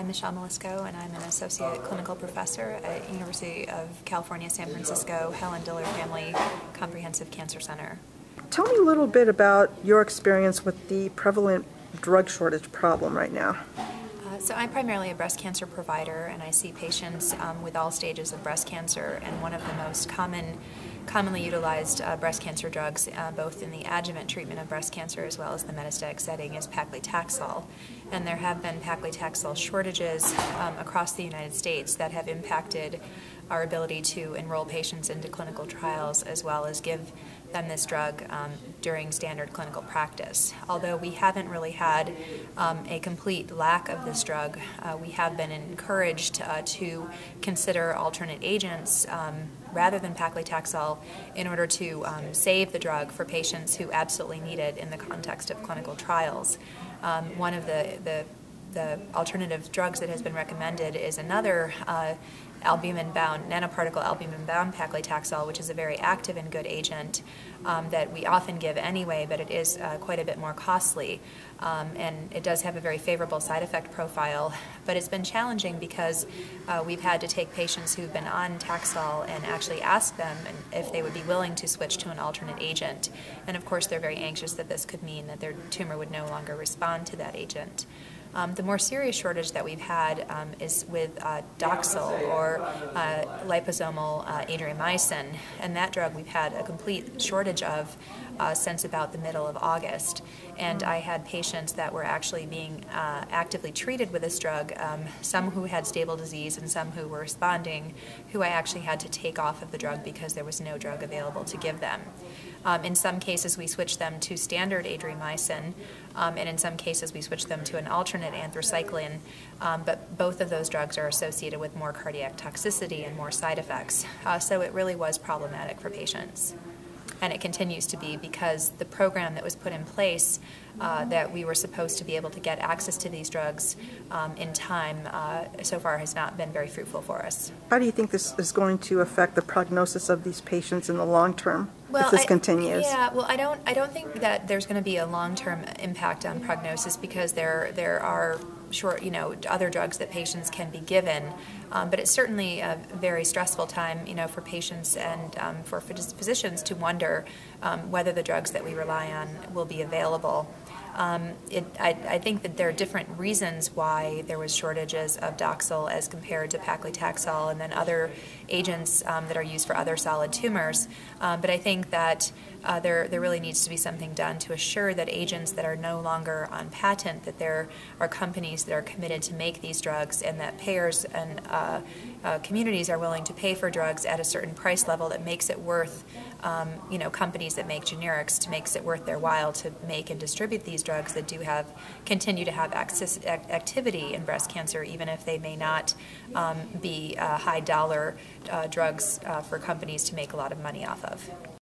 I'm Michelle Melisko, and I'm an associate clinical professor at University of California, San Francisco, Helen Diller Family Comprehensive Cancer Center. Tell me a little bit about your experience with the prevalent drug shortage problem right now. So I'm primarily a breast cancer provider, and I see patients with all stages of breast cancer, and one of the most commonly utilized breast cancer drugs, both in the adjuvant treatment of breast cancer as well as the metastatic setting, is Paclitaxel. And there have been Paclitaxel shortages across the United States that have impacted our ability to enroll patients into clinical trials as well as give them this drug during standard clinical practice. Although we haven't really had a complete lack of this drug, we have been encouraged to consider alternate agents rather than Paclitaxel in order to save the drug for patients who absolutely need it in the context of clinical trials. One of the alternative drugs that has been recommended is another nanoparticle albumin-bound Paclitaxel, which is a very active and good agent that we often give anyway, but it is quite a bit more costly. And it does have a very favorable side effect profile, but it's been challenging because we've had to take patients who've been on Taxol and actually ask them if they would be willing to switch to an alternate agent. And of course they're very anxious that this could mean that their tumor would no longer respond to that agent. The more serious shortage that we've had is with Doxil, or liposomal Adriamycin, and that drug we've had a complete shortage of since about the middle of August. And I had patients that were actually being actively treated with this drug, some who had stable disease and some who were responding, who I actually had to take off of the drug because there was no drug available to give them. In some cases we switched them to standard Adriamycin, and in some cases we switched them to an alternate anthracycline, but both of those drugs are associated with more cardiac toxicity and more side effects. So it really was problematic for patients. And it continues to be because the program that was put in place that we were supposed to be able to get access to these drugs in time so far has not been very fruitful for us. How do you think this is going to affect the prognosis of these patients in the long term if this continues? Yeah, well, I don't think that there's going to be a long-term impact on prognosis because there are other drugs that patients can be given, but it's certainly a very stressful time, for patients and for physicians to wonder whether the drugs that we rely on will be available. I think that there are different reasons why there was shortages of Doxil as compared to Paclitaxel and then other agents that are used for other solid tumors. But I think that there really needs to be something done to assure that agents that are no longer on patent, that there are companies that are committed to make these drugs and that payers and communities are willing to pay for drugs at a certain price level that makes it worth, companies that make generics, to makes it worth their while to make and distribute these drugs that continue to have activity in breast cancer, even if they may not be high dollar drugs for companies to make a lot of money off of.